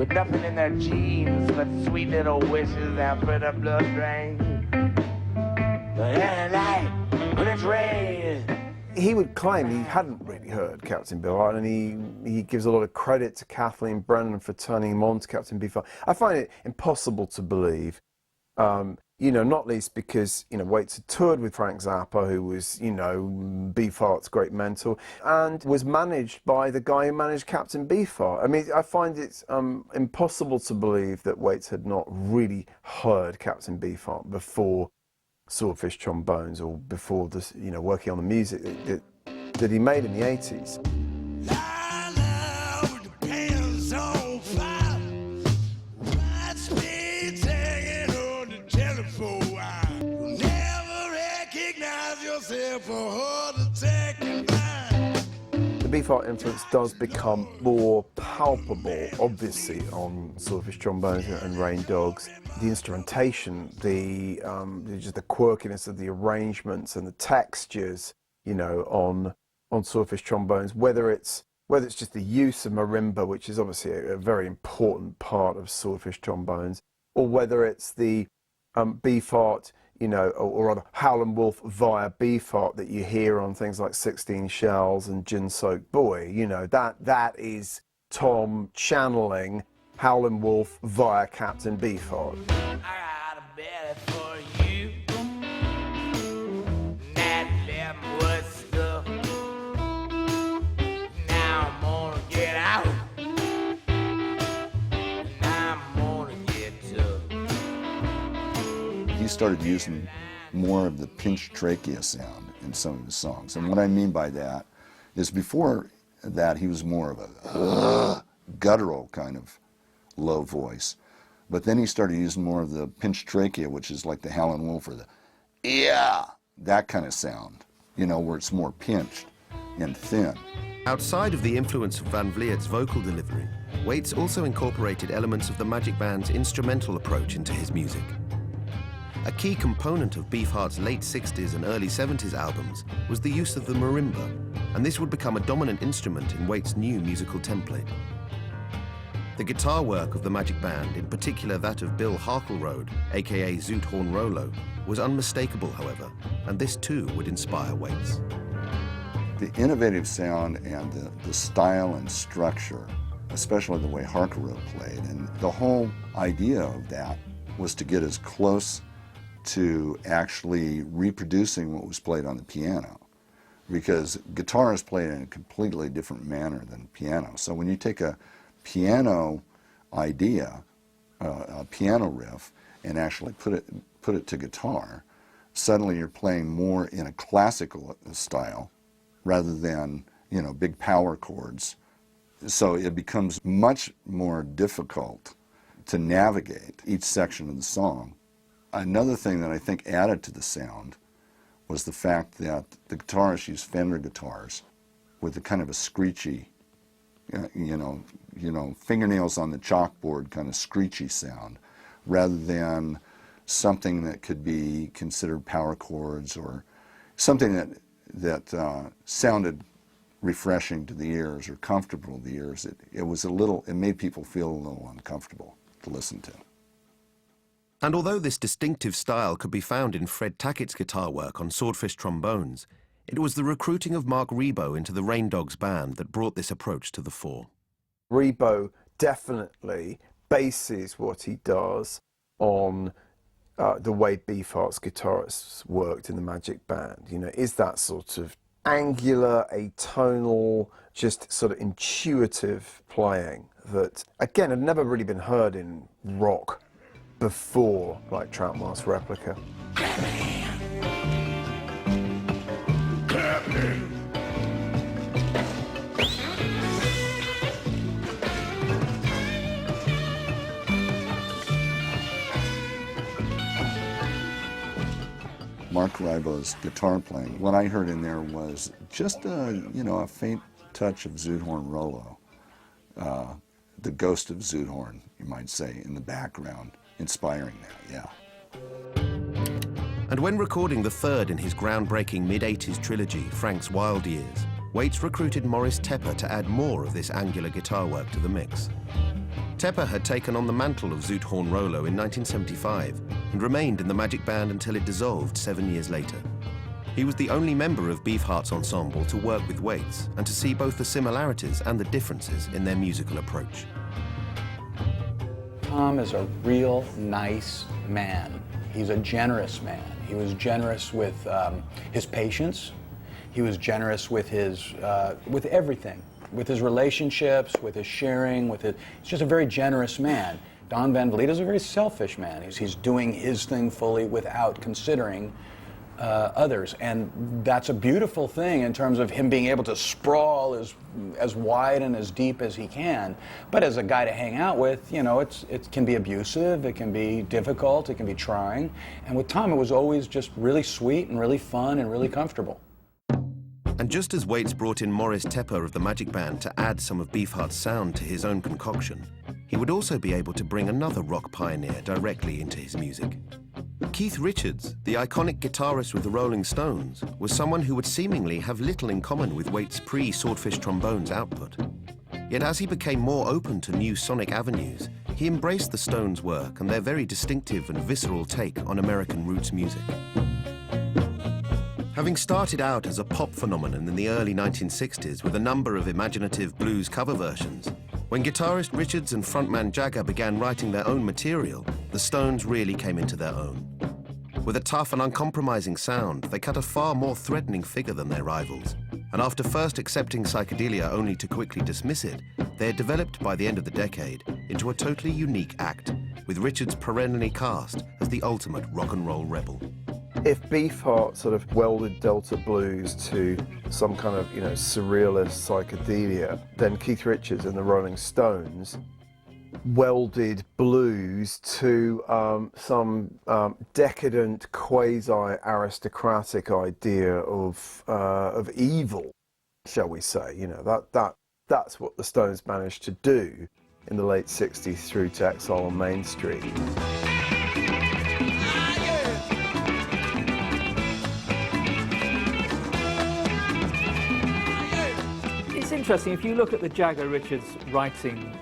with nothing in their jeans but sweet little wishes out for the blood drain. But at night, when it's raining. He would claim he hadn't really heard Captain Beefheart, and he gives a lot of credit to Kathleen Brennan for turning him on to Captain Beefheart. I find it impossible to believe, you know, not least because, you know, Waits had toured with Frank Zappa, who was, you know, Beefheart's great mentor, and was managed by the guy who managed Captain Beefheart. I mean, I find it impossible to believe that Waits had not really heard Captain Beefheart before Swordfish Trombones, or before this, you know, working on the music that he made in the 80s. The Beefheart influence does become more palpable, obviously, on Swordfish Trombones and Rain Dogs. The instrumentation, just the quirkiness of the arrangements and the textures, you know, on Swordfish Trombones, whether it's just the use of marimba, which is obviously a very important part of Swordfish Trombones, or whether it's the Beefheart, you know, or rather Howlin' Wolf via Beefheart that you hear on things like 16 Shells and Gin Soaked Boy. You know, that is Tom channeling Howlin' Wolf via Captain Beefheart. I got a belly for you. That lemon was stuff. Now I'm gonna get out. Now I'm gonna get tough. He started using more of the pinched trachea sound in some of his songs. And what I mean by that is before that he was more of a guttural kind of low voice. But then he started using more of the pinched trachea, which is like the Howlin' Wolf or the that kind of sound, you know, where it's more pinched and thin. Outside of the influence of Van Vliert's vocal delivery, Waits also incorporated elements of the Magic Band's instrumental approach into his music. A key component of Beefheart's late 60s and early 70s albums was the use of the marimba, and this would become a dominant instrument in Waits' new musical template. The guitar work of the Magic Band, in particular that of Bill Harkleroad, aka Zoot Horn Rolo, was unmistakable, however, and this too would inspire Waits. The innovative sound and the style and structure, especially the way Harkleroad played, and the whole idea of that was to get as close to actually reproducing what was played on the piano, because guitar is played in a completely different manner than piano. So when you take a piano idea, a piano riff, and actually put it to guitar, suddenly you're playing more in a classical style rather than, you know, big power chords. So it becomes much more difficult to navigate each section of the song. Another thing that I think added to the sound was the fact that the guitarists used Fender guitars with a kind of a screechy, you know, fingernails on the chalkboard kind of screechy sound, rather than something that could be considered power chords or something that sounded refreshing to the ears or comfortable to the ears. It made people feel a little uncomfortable to listen to. And although this distinctive style could be found in Fred Tackett's guitar work on Swordfish Trombones, it was the recruiting of Mark Ribot into the Rain Dogs band that brought this approach to the fore. Ribot definitely bases what he does on the way Beefheart's guitarists worked in the Magic Band. You know, is that sort of angular, atonal, just sort of intuitive playing that, again, had never really been heard in rock before, like Troutmask Replica. Mark Ribot's guitar playing, what I heard in there was just a faint touch of Zoot Horn Rolo, the ghost of Zoot Horn, you might say, in the background, inspiring that, yeah. And when recording the third in his groundbreaking mid-80s trilogy, Frank's Wild Years, Waits recruited Morris Tepper to add more of this angular guitar work to the mix. Tepper had taken on the mantle of Zoot Horn Rollo in 1975 and remained in the Magic Band until it dissolved 7 years later. He was the only member of Beefheart's ensemble to work with Waits and to see both the similarities and the differences in their musical approach. Tom is a real nice man. He's a generous man. He was generous with his patience. He was generous with his, with everything. With his relationships, with his sharing, he's just a very generous man. Don Van Vliet is a very selfish man. He's doing his thing fully without considering others. And that's a beautiful thing in terms of him being able to sprawl as wide and as deep as he can. But as a guy to hang out with, you know, it can be abusive, it can be difficult, it can be trying. And with Tom, it was always just really sweet and really fun and really comfortable. And just as Waits brought in Morris Tepper of the Magic Band to add some of Beefheart's sound to his own concoction, he would also be able to bring another rock pioneer directly into his music. Keith Richards, the iconic guitarist with the Rolling Stones, was someone who would seemingly have little in common with Waits' pre-Swordfish Trombones output. Yet as he became more open to new sonic avenues, he embraced the Stones' work and their very distinctive and visceral take on American roots music. Having started out as a pop phenomenon in the early 1960s with a number of imaginative blues cover versions, when guitarist Richards and frontman Jagger began writing their own material, the Stones really came into their own. With a tough and uncompromising sound, they cut a far more threatening figure than their rivals. And after first accepting psychedelia only to quickly dismiss it, they had developed by the end of the decade into a totally unique act, with Richards perennially cast as the ultimate rock and roll rebel. If Beefheart sort of welded Delta blues to some kind of, you know, surrealist psychedelia, then Keith Richards and the Rolling Stones welded blues to some decadent, quasi-aristocratic idea of evil, shall we say. You know, that's what the Stones managed to do in the late 60s through to Exile on Main Street. It's interesting, if you look at the Jagger-Richards writing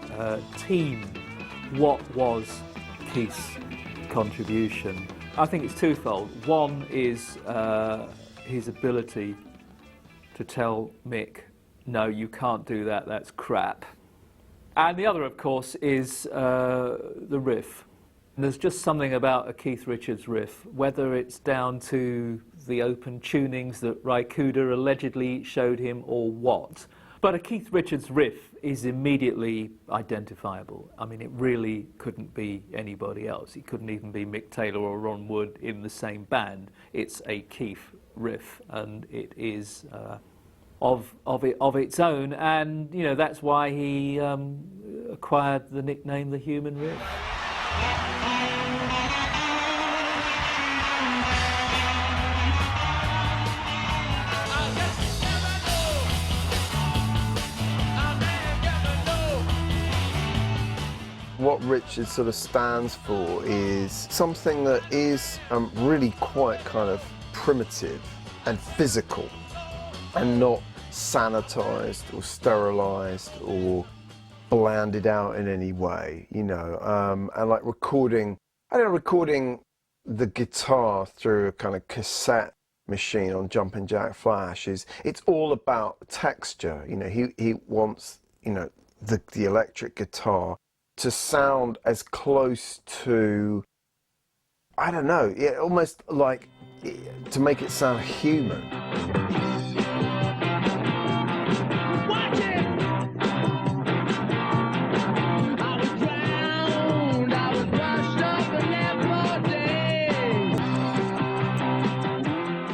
team, what was Keith's contribution? I think it's twofold. One is his ability to tell Mick, no, you can't do that, that's crap. And the other, of course, is the riff. And there's just something about a Keith Richards riff, whether it's down to the open tunings that Ry Cooder allegedly showed him or what. But a Keith Richards riff is immediately identifiable. I mean, it really couldn't be anybody else. It couldn't even be Mick Taylor or Ron Wood in the same band. It's a Keith riff, and it is of its own. And you know, that's why he acquired the nickname the Human Riff. What Richards sort of stands for is something that is really quite kind of primitive and physical and not sanitized or sterilized or blanded out in any way, you know, and like recording the guitar through a kind of cassette machine on Jumpin' Jack Flash it's all about texture. You know, he wants, you know, the electric guitar to sound as close to, I don't know, almost like to make it sound human.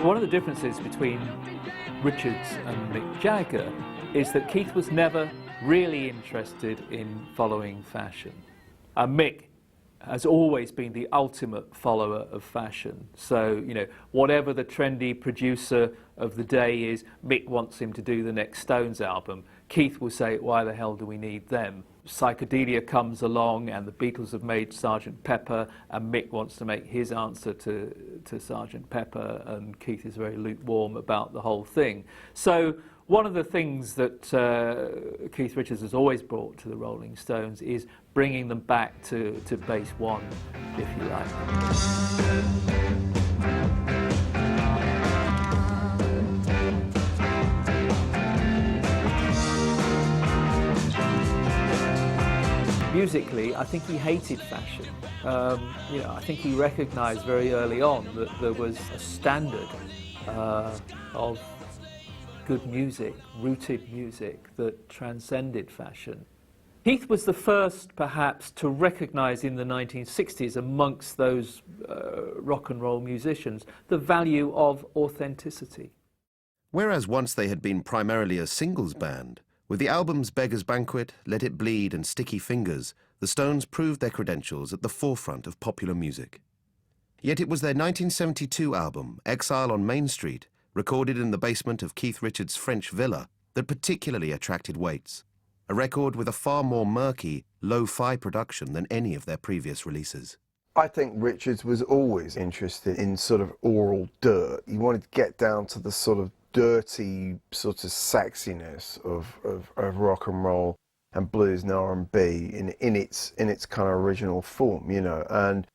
One of the differences between Richards and Mick Jagger is that Keith was never really interested in following fashion. Mick has always been the ultimate follower of fashion. So, you know, whatever the trendy producer of the day is, Mick wants him to do the next Stones album. Keith will say, why the hell do we need them? Psychedelia comes along and the Beatles have made Sgt. Pepper, and Mick wants to make his answer to Sgt. Pepper, and Keith is very lukewarm about the whole thing. So One of the things that Keith Richards has always brought to the Rolling Stones is bringing them back to base one, if you like. Musically, I think he hated fashion. You know, I think he recognised very early on that there was a standard of good music, rooted music that transcended fashion. Keith was the first, perhaps, to recognise in the 1960s amongst those rock and roll musicians the value of authenticity. Whereas once they had been primarily a singles band, with the albums Beggar's Banquet, Let It Bleed and Sticky Fingers, the Stones proved their credentials at the forefront of popular music. Yet it was their 1972 album, Exile on Main Street, recorded in the basement of Keith Richards' French villa, that particularly attracted Waits, a record with a far more murky, lo-fi production than any of their previous releases. I think Richards was always interested in sort of oral dirt. He wanted to get down to the sort of dirty sort of sexiness of rock and roll and blues and R&B in its kind of original form, you know, and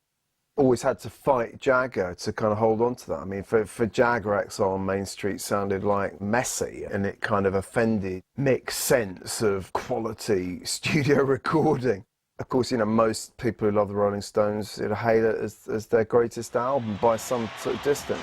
always had to fight Jagger to kind of hold on to that. I mean, for Jagger, Exile on Main Street sounded like messy, and it kind of offended Mick's sense of quality studio recording. Of course, you know, most people who love the Rolling Stones hail it as their greatest album by some sort of distance.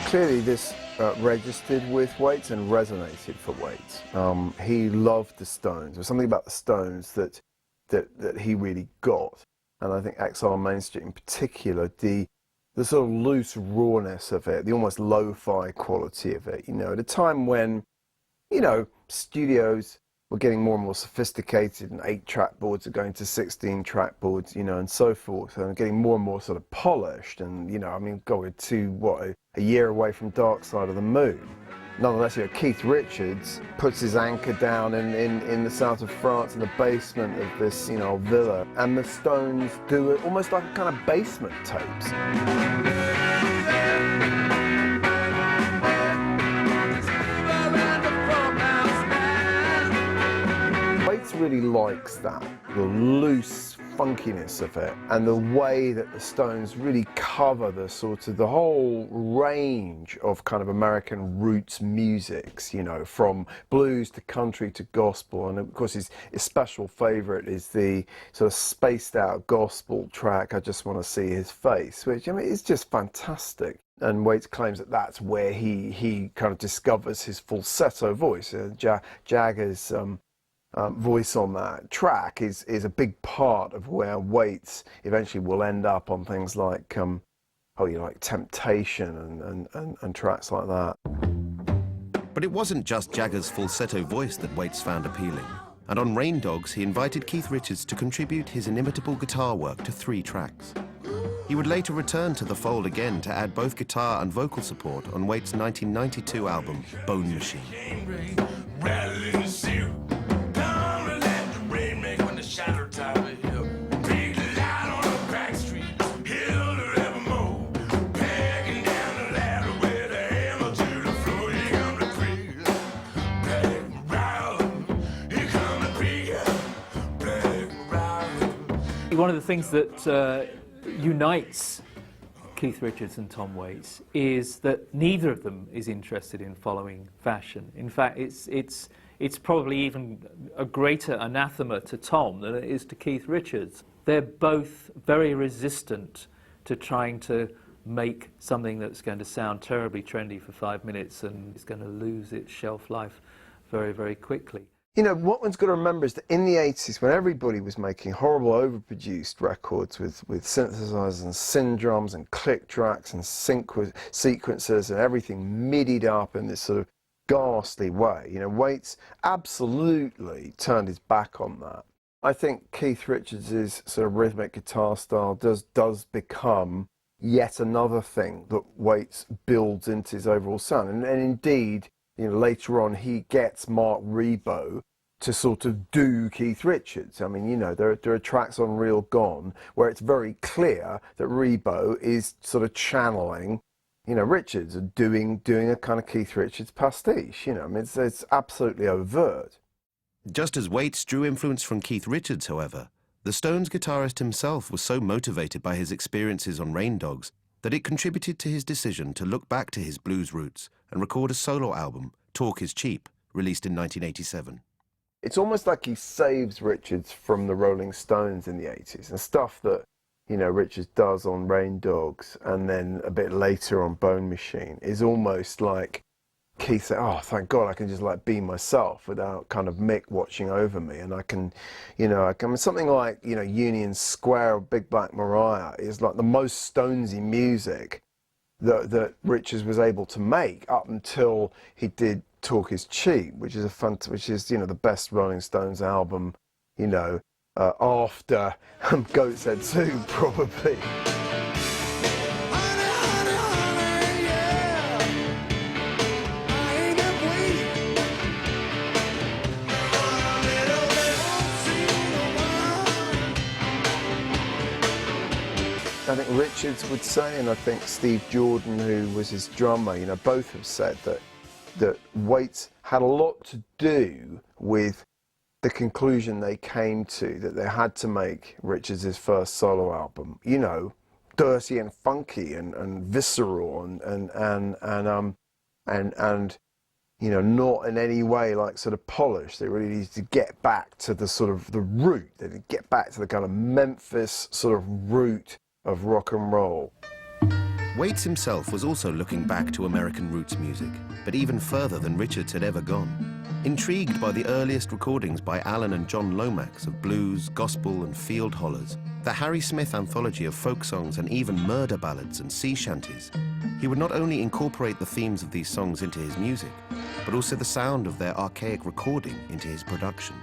Clearly this registered with Waits and resonated for Waits. He loved the Stones. There was something about the Stones that he really got. And I think Exile on Main Street in particular, the sort of loose rawness of it, the almost lo-fi quality of it, you know, at a time when, you know, studios were getting more and more sophisticated and 8-track boards are going to 16-track boards, you know, and so forth, and getting more and more sort of polished. And, you know, I mean, God, we're a year away from Dark Side of the Moon. Nonetheless, you know, Keith Richards puts his anchor down in the south of France in the basement of this, you know, villa, and the Stones do it almost like a kind of basement tapes. Waits really likes that, the loose funkiness of it, and the way that the Stones really cover the sort of the whole range of kind of American roots musics, you know, from blues to country to gospel. And of course his special favourite is the sort of spaced out gospel track, I Just Want to See His Face, which, I mean, is just fantastic. And Waits claims that that's where he kind of discovers his falsetto voice. Jagger's voice on that track is a big part of where Waits eventually will end up on things like like Temptation and tracks like that. But it wasn't just Jagger's falsetto voice that Waits found appealing. And on Rain Dogs, he invited Keith Richards to contribute his inimitable guitar work to 3 tracks. He would later return to the fold again to add both guitar and vocal support on Waits' 1992 album, Bone Machine. One of the things that unites Keith Richards and Tom Waits is that neither of them is interested in following fashion. In fact, it's probably even a greater anathema to Tom than it is to Keith Richards. They're both very resistant to trying to make something that's going to sound terribly trendy for 5 minutes and is going to lose its shelf life very, very quickly. You know, what one's got to remember is that in the 80s, when everybody was making horrible, overproduced records with synthesizers and syndromes and click tracks and sequencers and everything midied up in this sort of ghastly way, you know, Waits absolutely turned his back on that. I think Keith Richards' sort of rhythmic guitar style does become yet another thing that Waits builds into his overall sound. And indeed, you know, later on he gets Mark Ribot to sort of do Keith Richards. I mean, you know, there are tracks on Real Gone where it's very clear that Ribot is sort of channeling, you know, Richards and doing a kind of Keith Richards pastiche. You know, I mean, it's absolutely overt. Just as Waits drew influence from Keith Richards, however, the Stones guitarist himself was so motivated by his experiences on Rain Dogs that it contributed to his decision to look back to his blues roots and record a solo album, Talk Is Cheap, released in 1987. It's almost like he saves Richards from the Rolling Stones in the 80s, and stuff that, you know, Richards does on Rain Dogs and then a bit later on Bone Machine is almost like Keith said, oh, thank God I can just like be myself without kind of Mick watching over me, and I can, you know, something like, you know, Union Square or Big Black Mariah is like the most Stonesy music that Richards was able to make up until he did Talk Is Cheap, which is you know, the best Rolling Stones album, you know, after Goat's Head 2 probably. I think Richards would say, and I think Steve Jordan, who was his drummer, you know, both have said that Waits had a lot to do with the conclusion they came to that they had to make Richards' first solo album, you know, dirty and funky and visceral and you know, not in any way like sort of polished. They really needed to get back to the sort of the root. They needed to get back to the kind of Memphis sort of root of rock and roll. Waits himself was also looking back to American roots music, but even further than Richards had ever gone. Intrigued by the earliest recordings by Alan and John Lomax of blues, gospel and field hollers, the Harry Smith anthology of folk songs and even murder ballads and sea shanties, he would not only incorporate the themes of these songs into his music, but also the sound of their archaic recording into his production.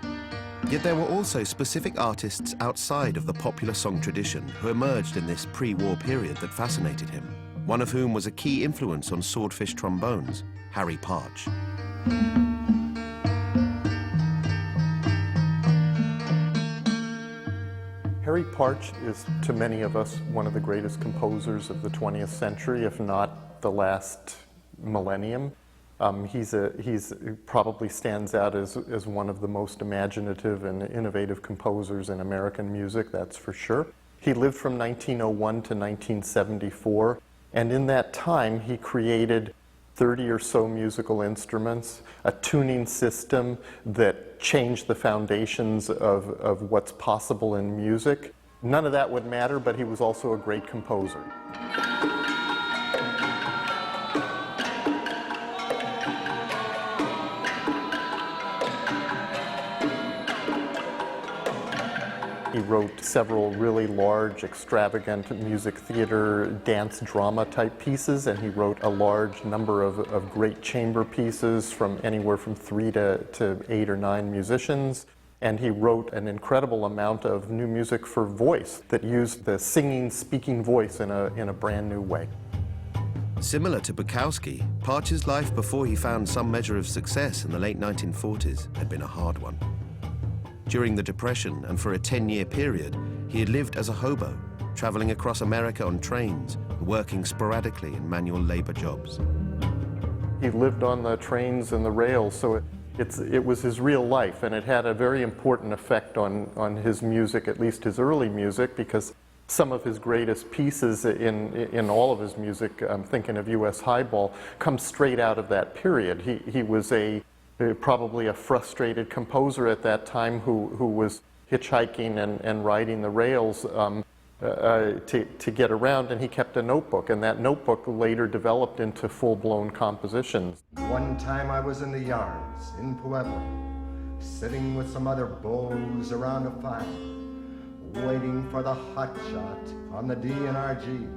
Yet there were also specific artists outside of the popular song tradition who emerged in this pre-war period that fascinated him, one of whom was a key influence on Swordfish trombones, Harry Partch. Harry Partch is, to many of us, one of the greatest composers of the 20th century, if not the last millennium. He probably stands out as one of the most imaginative and innovative composers in American music, that's for sure. He lived from 1901 to 1974, and in that time he created 30 or so musical instruments, a tuning system that changed the foundations of what's possible in music. None of that would matter, but he was also a great composer. He wrote several really large, extravagant music theater, dance drama type pieces, and he wrote a large number of great chamber pieces from anywhere from 3 to 8 or 9 musicians. And he wrote an incredible amount of new music for voice that used the singing, speaking voice in a brand new way. Similar to Bukowski, Partch's life before he found some measure of success in the late 1940s had been a hard one. During the Depression, and for a 10-year period, he had lived as a hobo, traveling across America on trains, working sporadically in manual labor jobs. He lived on the trains and the rails, so it was his real life, and it had a very important effect on his music, at least his early music, because some of his greatest pieces in all of his music, I'm thinking of U.S. Highball, come straight out of that period. He was probably a frustrated composer at that time who was hitchhiking and riding the rails to get around, and he kept a notebook, and that notebook later developed into full-blown compositions. One time I was in the yards in Pueblo, sitting with some other beaus around a fire, waiting for the hot shot on the DNRG.